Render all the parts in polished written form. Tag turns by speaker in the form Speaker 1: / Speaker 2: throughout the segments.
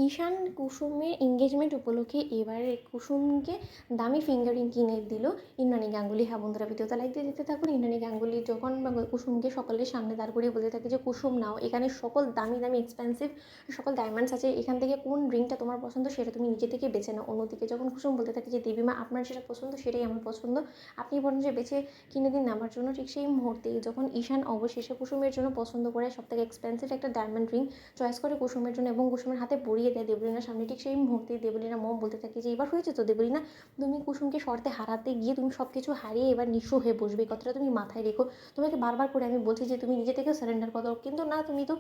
Speaker 1: ঈশান কুসুমের এঙ্গেজমেন্ট উপলক্ষে এবারে কুসুমকে দামি ফিঙ্গারিং কিনে দিল ইন্দ্রাণী গাঙ্গুলি। হ্যাঁ বন্ধুরা, ভিডিওতে লাইক দিয়ে দিতে থাকুন। ইন্দ্রাণী গাঙ্গুলি যখন কুসুমকে সকলের সামনে দাঁড় করিয়ে বলতে থাকে যে কুসুম নাও, এখানে সকল দামি দামি এক্সপেন্সিভ সকল ডায়মন্ডস আছে, এখান থেকে কোন রিংটা তোমার পছন্দ সেটা তুমি নিজে থেকে বেছে নাও। অন্যদিকে যখন কুসুম বলতে থাকে যে দেবীমা আপনার যেটা পছন্দ সেটাই আমার পছন্দ, আপনি বরঞ্চ বেছে কিনে দিন আমার জন্য, ঠিক সেই মুহূর্তে যখন ঈশান অবশেষে কুসুমের জন্য পছন্দ করে সবথেকে এক্সপেন্সিভ একটা ডায়মন্ড রিং চয়েস করে কুসুমের জন্য এবং কুসুমের হাতে পরিয়ে দেয় দেবলীনার সামনে, ঠিক সেই মুহূর্তে দেবলীনা মম বলতে থাকে যে এবার হয়েছে তো দেবলীনা, তুমি কুসুমকে শর্তে হারাতে গিয়ে তুমি সব কিছু হারিয়ে এবার নিঃস্ব হয়ে বসবে, কথাটা তুমি মাথায় রেখো। তোমাকে বারবার করে আমি বলছি যে তুমি নিজে থেকে সারেন্ডার করো, কিন্তু না, তুমি তো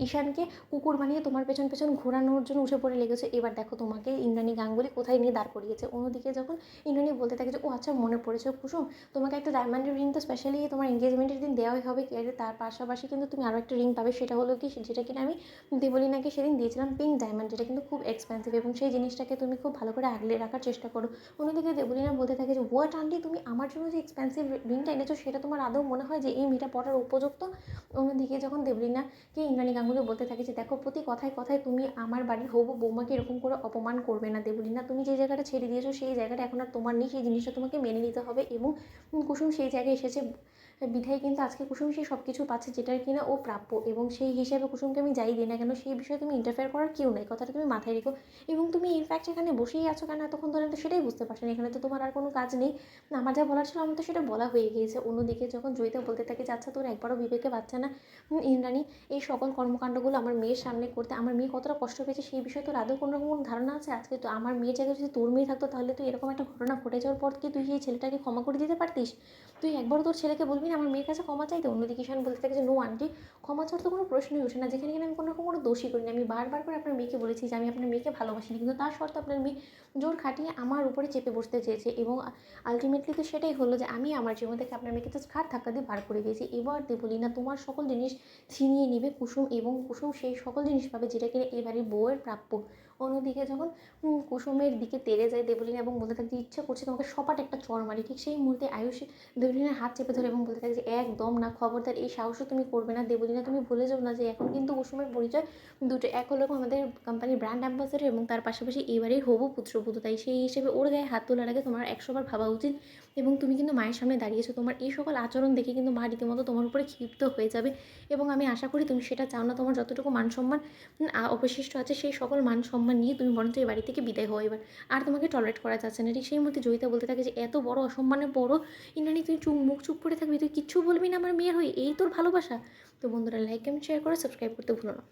Speaker 1: ঈশানকে কুকুর বানিয়ে তোমার পেছন পেছন ঘোরানোর জন্য উঠে পড়ে লেগেছে। এবার দেখো তোমাকে ইন্দ্রাণী গাঙ্গুলি কোথায় নিয়ে দাঁড় করিয়েছে। অন্যদিকে যখন ইন্দ্রাণী বলতে থাকে যে ও আচ্ছা মনে পড়েছে কুসুম, তোমাকে একটা ডায়মন্ডের রিং তো স্পেশালি তোমার এঙ্গেজমেন্টের দিন দেওয়াই হবে, তার পাশাপাশি কিন্তু তুমি আরও একটা রিং পাবে, সেটা হলো কি, যেটা কিনা আমি দেবলীনাকে সেদিন দিয়েছিলাম পিঙ্ক ডায়মন্ড, যেটা কিন্তু খুব এক্সপেন্সিভ এবং সেই জিনিসটাকে তুমি খুব ভালো করে আগলে রাখার চেষ্টা করো। অন্যদিকে দেবলীনা বলতে থাকে যে হোয়াট আন্টি, তুমি আমার জন্য যে এক্সপেন্সিভ রিংটা এনেছো সেটা তোমার আদৌ মনে হয় যে এই মেয়েটা পড়ার উপযুক্ত? অন্যদিকে যখন দেবলীনাকে ইন্দ্রাণী গাঙ্গুলি বলতে থাকে যে দেখো প্রতি কথায় কথায় তুমি আমার বাড়ির হবু বৌমাকে এরকম করে অপমান করবে না দেবলীনা, তুমি যে জায়গাটা ছেড়ে দিয়েছো সেই জায়গাটা এখন আর তোমার নেই, সেই জিনিসটা তোমাকে মেনে নিতে হবে এবং কুসুম সেই জায়গায় এসেছে বিধায় কিন্তু আজকে কুসুম সেই সব কিছু পাচ্ছে যেটার কিনা ও প্রাপ্য, এবং সেই হিসেবে কুসুমকে আমি যাই দিই না কেন সেই বিষয়ে তুমি ইন্টারফেয়ার করার কেউ নেই, কথাটা তুমি মাথায় রেখো। এবং তুমি ইনফ্যাক্ট এখানে বসেই আছো কেন এতক্ষণ ধরে, তো সেটাই বুঝতে পারছো না, এখানে তো তোমার আর কোনো কাজ নেই। আমার যা বলার ছিল আমার তো সেটা বলা হয়ে গিয়েছে। অন্যদিকে যখন জয়িতা বলতে থাকে যে আচ্ছা তোর একবারও বিবেকে বাচ্চা না ইন্দ্রাণী, এই সকল কর্মকাণ্ডগুলো আমার মেয়ের সামনে করতে আমার মেয়ে কতটা কষ্ট পেয়েছে সেই বিষয়ে তোর আদৌ কোনো রকম ধারণা আছে? আজকে তো আমার মেয়ের জায়গায় যদি তোর মেয়ে থাকতো তাহলে তুই এরকম একটা ঘটনা ঘটে যাওয়ার পর কি তুই সেই ছেলেটাকে ক্ষমা করে দিতে পারতিস? তুই একবারও তোর ছেলেকে বলবি না আমার মেয়ের কাছে ক্ষমা চাইতে? অন্যদিকে ঈশান বলতে থাকে যে নো আন্টি, ক্ষমা চাওয়ার তো কোনো প্রশ্নই ওঠে না, যেখানে কিনা আমি কোনো রকম কোনো দোষই করিনি। আমি বারবার করে আপনার মেয়েকে বলেছি যে আমি আপনার মেয়েকে ভালোবাসিনি, কিন্তু তার শর্তে আপনার মেয়ে জোর খাটিয়ে আমার উপরে চেপে বসতে চেয়েছে এবং আলটিমেটলি তো সেটাই হলো যে আমি আমার জীবন থেকে আপনার মেয়েকে জাস্ট ঘাট ধাক্কা দিয়ে বার করে দিয়েছি। এবার দেবলীনা তোমার সকল জিনিস ছিনিয়ে নেবে কুসুম, এবং কুসুম সেই সকল জিনিস পাবে যেটা কিনা এবারে বউয়ের প্রাপ্য। অন্যদিকে যখন কুসুমের দিকে তেড়ে যায় দেবলীনা এবং বলতে থাকে যে ইচ্ছা করছে তোমাকে সপাট একটা চড় মারি, ঠিক সেই মুহূর্তে আয়ুষ দেবলীনার হাত চেপে ধরে এবং বলতে থাকে যে একদম না, খবরদার এই সাহসও তুমি করবে না। দেবলীনা তুমি ভুলে যাও না যে এখন কিন্তু কুসুমের পরিচয় দুটো, এক হলো আমাদের কোম্পানির ব্র্যান্ড অ্যাম্বাসেডর এবং তার পাশাপাশি এবারেই হবু পুত্রবধূ, তাই সেই হিসেবে ওর গায়ে হাত তোলার আগে তোমার 100বার ভাবা উচিত। এবং তুমি কিন্তু মায়ের সামনে দাঁড়িয়েছো, তোমার এই সকল আচরণ দেখে কিন্তু মা রীতিমতো তোমার উপরে ক্ষিপ্ত হয়ে যাবে এবং আমি আশা করি তুমি সেটা চাও না। তোমার যতটুকু মান সম্মান অবশিষ্ট আছে সেই সকল মান সম্মান নিয়ে তুমি বরঞ্চ এই বাড়ি থেকে বিদায় হও এবার, আর তোমাকে টলারেট করা যাচ্ছে না। ঠিক সেই মধ্যে জয়িতা বলতে থাকে যে এত বড় অসম্মানের বড় ইন্দ্রাণী, তুই মুখ চুপ করে থাকবি, তুই কিচ্ছু বলবি না আমার মেয়ের হয়ে, এই তোর ভালোবাসা? তো বন্ধুরা লাইক কমেন্ট শেয়ার করে সাবস্ক্রাইব করতে ভুলো না।